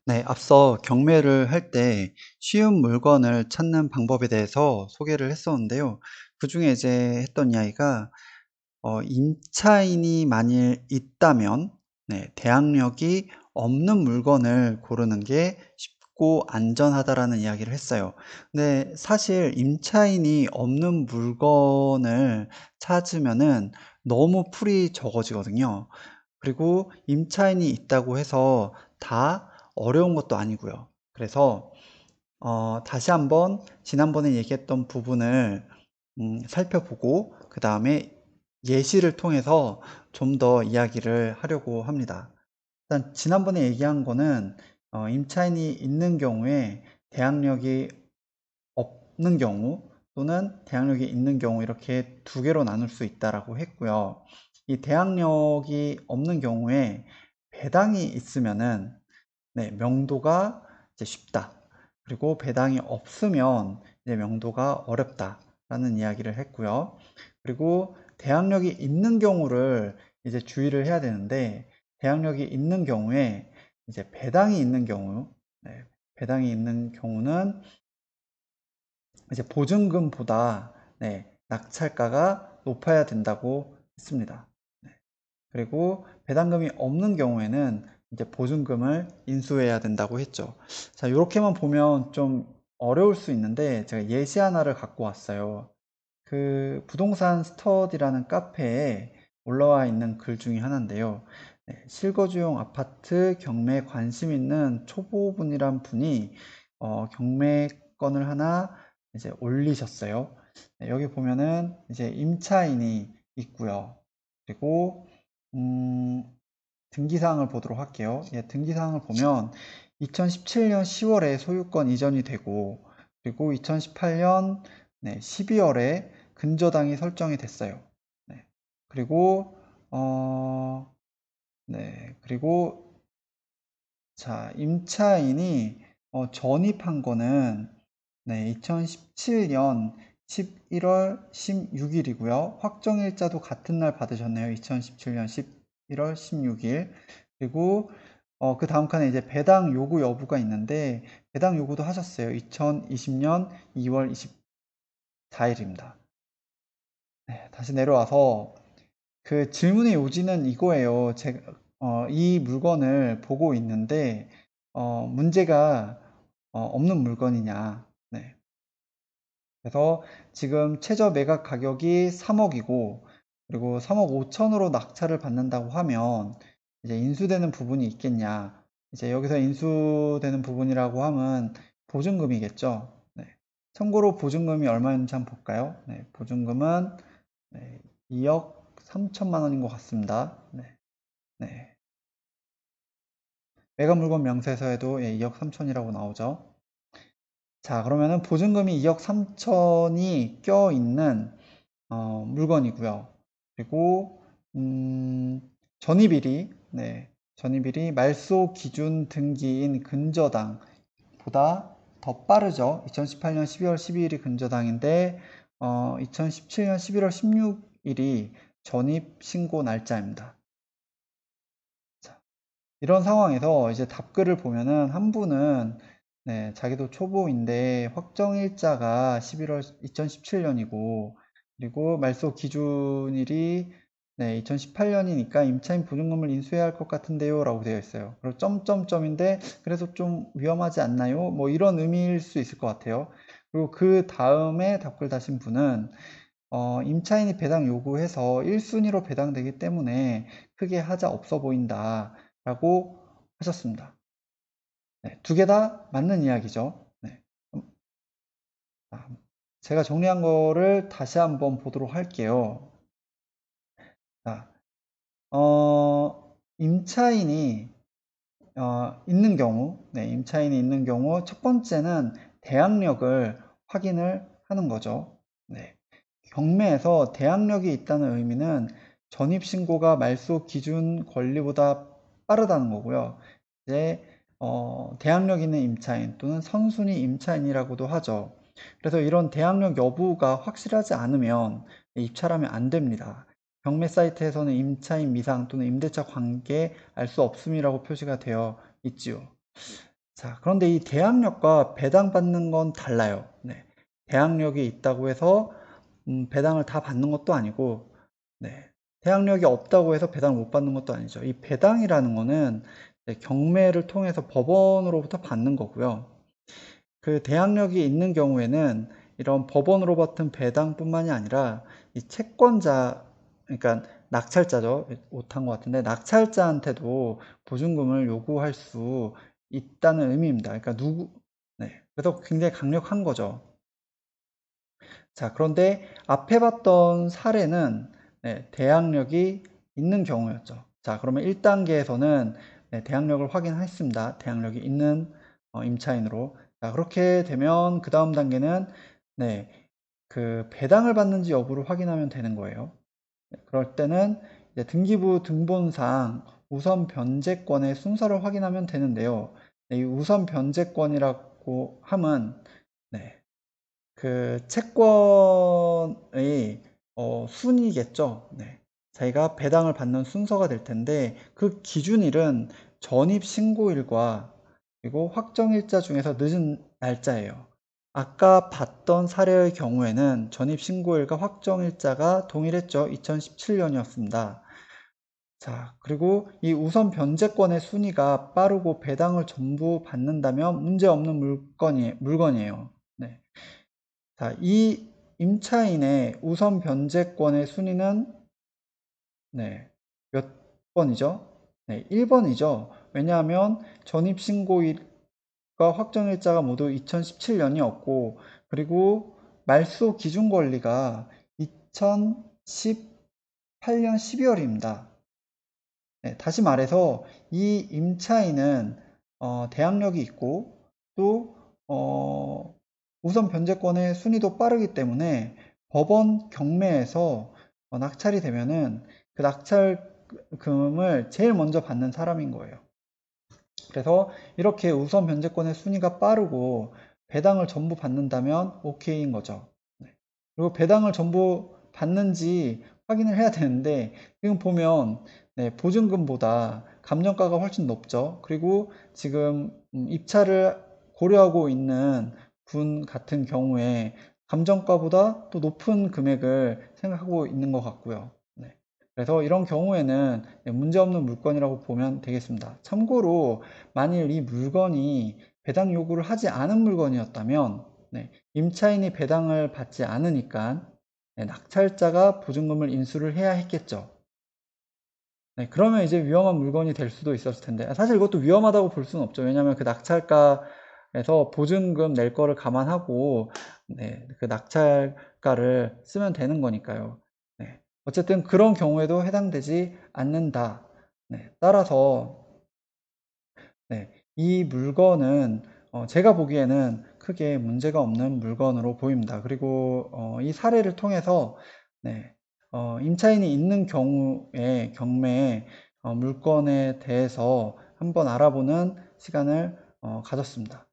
네, 앞서 경매를 할 때 쉬운 물건을 찾는 방법에 대해서 소개를 했었는데요. 그중에 이제 했던 이야기가 임차인이 만일 있다면 대항력이 없는 물건을 고르는 게 쉽고 안전하다라는 이야기를 했어요. 근데 사실 임차인이 없는 물건을 찾으면은 너무 풀이 적어지거든요. 그리고 임차인이 있다고 해서 다 어려운 것도 아니고요. 그래서 다시 한번 지난번에 얘기했던 부분을 살펴보고 그다음에 예시를 통해서 좀 더 이야기를 하려고 합니다. 일단 지난번에 얘기한 거는 임차인이 있는 경우에 대항력이 없는 경우 또는 대항력이 있는 경우 이렇게 두 개로 나눌 수 있다라고 했고요. 이 대항력이 없는 경우에 배당이 있으면은 명도가 이제 쉽다. 그리고 배당이 없으면 이제 명도가 어렵다라는 이야기를 했고요. 그리고 대항력이 있는 경우를 이제 주의를 해야 되는데 대항력이 있는 경우에 이제 배당이 있는 경우, 배당이 있는 경우는 이제 보증금보다 낙찰가가 높아야 된다고 했습니다. 그리고 배당금이 없는 경우에는 이제 보증금을 인수해야 된다고 했죠. 자, 이렇게만 보면 좀 어려울 수 있는데 제가 예시 하나를 갖고 왔어요. 그 부동산 스터디라는 카페에 올라와 있는 글 중에 하나인데요. 실거주용 아파트 경매에 관심 있는 초보분이란 분이 경매건을 하나 이제 올리셨어요. 여기 보면은 이제 임차인이 있고요. 그리고 음, 등기사항을 보도록 할게요. 등기사항을 보면 2017년 10월에 소유권 이전이 되고 그리고 2018년 12월에 근저당이 설정이 됐어요. 네. 그리고 어, 그리고 자, 임차인이 전입한 거는 2017년 11월 16일이고요. 확정일자도 같은 날 받으셨네요. 2017년 11월 16일. 그리고 그 다음 칸에 이제 배당 요구 여부가 있는데 배당 요구도 하셨어요. 2020년 2월 24일입니다. 다시 내려와서 그 질문의 요지는 이거예요. 제가 이 물건을 보고 있는데 문제가 없는 물건이냐. 네. 그래서 지금 최저 매각 가격이 3억이고 그리고 3억 5천으로 낙찰을 받는다고 하면 이제 인수되는 부분이 있겠냐. 이제 여기서 인수되는 부분이라고 하면 보증금이겠죠. 네. 참고로 보증금이 얼마인지 한번 볼까요? 보증금은 2억 3천만 원인 것 같습니다. 네. 매각 물건 명세서에도 2억 3천이라고 나오죠. 자, 그러면은 보증금이 2억 3천이 껴있는 물건이고요. 그리고 전입일이 전입일이 말소 기준 등기인 근저당보다 더 빠르죠. 2018년 12월 12일이 근저당인데 2017년 11월 16일이 전입 신고 날짜입니다. 자, 이런 상황에서 이제 답글을 보면은 한 분은 자기도 초보인데 확정일자가 11월 2017년이고 그리고 말소 기준일이 2018년이니까 임차인 보증금을 인수해야 할 것 같은데요 라고 되어 있어요. 그리고 점점점인데 그래서 좀 위험하지 않나요? 뭐 이런 의미일 수 있을 것 같아요. 그리고 그 다음에 답글 다신 분은 임차인이 배당 요구해서 1순위로 배당되기 때문에 크게 하자 없어 보인다 라고 하셨습니다. 두 개 다 맞는 이야기죠. 제가 정리한 거를 다시 한번 보도록 할게요. 자, 임차인이 있는 경우, 임차인이 있는 경우 첫 번째는 대항력을 확인을 하는 거죠. 경매에서 대항력이 있다는 의미는 전입신고가 말소 기준 권리보다 빠르다는 거고요. 이제 대항력 있는 임차인 또는 선순위 임차인이라고도 하죠. 그래서 이런 대항력 여부가 확실하지 않으면 입찰하면 안 됩니다. 경매 사이트에서는 임차인 미상 또는 임대차 관계 알 수 없음이라고 표시가 되어 있지요. 자, 그런데 이 대항력과 배당받는 건 달라요. 네. 대항력이 있다고 해서 배당을 다 받는 것도 아니고, 네. 대항력이 없다고 해서 배당을 못 받는 것도 아니죠. 이 배당이라는 거는 경매를 통해서 법원으로부터 받는 거고요. 그 대항력이 있는 경우에는 이런 법원으로 받은 배당뿐만이 아니라 이 채권자, 그러니까 낙찰자죠. 못한 것 같은데 낙찰자한테도 보증금을 요구할 수 있다는 의미입니다. 그러니까 네. 그래서 굉장히 강력한 거죠. 자, 그런데 앞에 봤던 사례는 네, 대항력이 있는 경우였죠. 자, 그러면 1단계에서는 네, 대항력을 확인했습니다. 대항력이 있는 임차인으로. 자, 그렇게 되면 그 다음 단계는 네, 그 배당을 받는지 여부를 확인하면 되는 거예요. 네, 그럴 때는 이제 등기부 등본상 우선 변제권의 순서를 확인하면 되는데요. 네, 이 우선 변제권이라고 함은 네, 그 채권의 순이겠죠. 네. 자기가 배당을 받는 순서가 될 텐데 그 기준일은 전입 신고일과 그리고 확정일자 중에서 늦은 날짜예요. 아까 봤던 사례의 경우에는 전입 신고일과 확정일자가 동일했죠. 2017년이었습니다. 자, 그리고 이 우선 변제권의 순위가 빠르고 배당을 전부 받는다면 문제없는 물건이에요. 네. 자, 이 임차인의 우선 변제권의 순위는 네, 몇 번이죠? 네, 1번이죠. 왜냐하면 전입신고일과 확정일자가 모두 2017년이었고 그리고 말소 기준 권리가 2018년 12월입니다. 네, 다시 말해서 이 임차인은 대항력이 있고 또 우선 변제권의 순위도 빠르기 때문에 법원 경매에서 낙찰이 되면은 그 낙찰금을 제일 먼저 받는 사람인 거예요. 그래서 이렇게 우선 변제권의 순위가 빠르고 배당을 전부 받는다면 오케이인 거죠. 네. 그리고 배당을 전부 받는지 확인을 해야 되는데 지금 보면 네, 보증금보다 감정가가 훨씬 높죠. 그리고 지금 입찰을 고려하고 있는 분 같은 경우에 감정가보다 또 높은 금액을 생각하고 있는 것 같고요. 네. 그래서 이런 경우에는 네, 문제없는 물건이라고 보면 되겠습니다. 참고로 만일 이 물건이 배당 요구를 하지 않은 물건이었다면 네, 임차인이 배당을 받지 않으니까 네, 낙찰자가 보증금을 인수를 해야 했겠죠. 네, 그러면 이제 위험한 물건이 될 수도 있었을 텐데 사실 이것도 위험하다고 볼 수는 없죠. 왜냐하면 그 낙찰가에서 보증금 낼 거를 감안하고 네, 그 낙찰가를 쓰면 되는 거니까요. 네, 어쨌든 그런 경우에도 해당되지 않는다. 네, 따라서 네, 이 물건은 제가 보기에는 크게 문제가 없는 물건으로 보입니다. 그리고 이 사례를 통해서 네, 임차인이 있는 경우에 경매에 물건에 대해서 한번 알아보는 시간을 가졌습니다.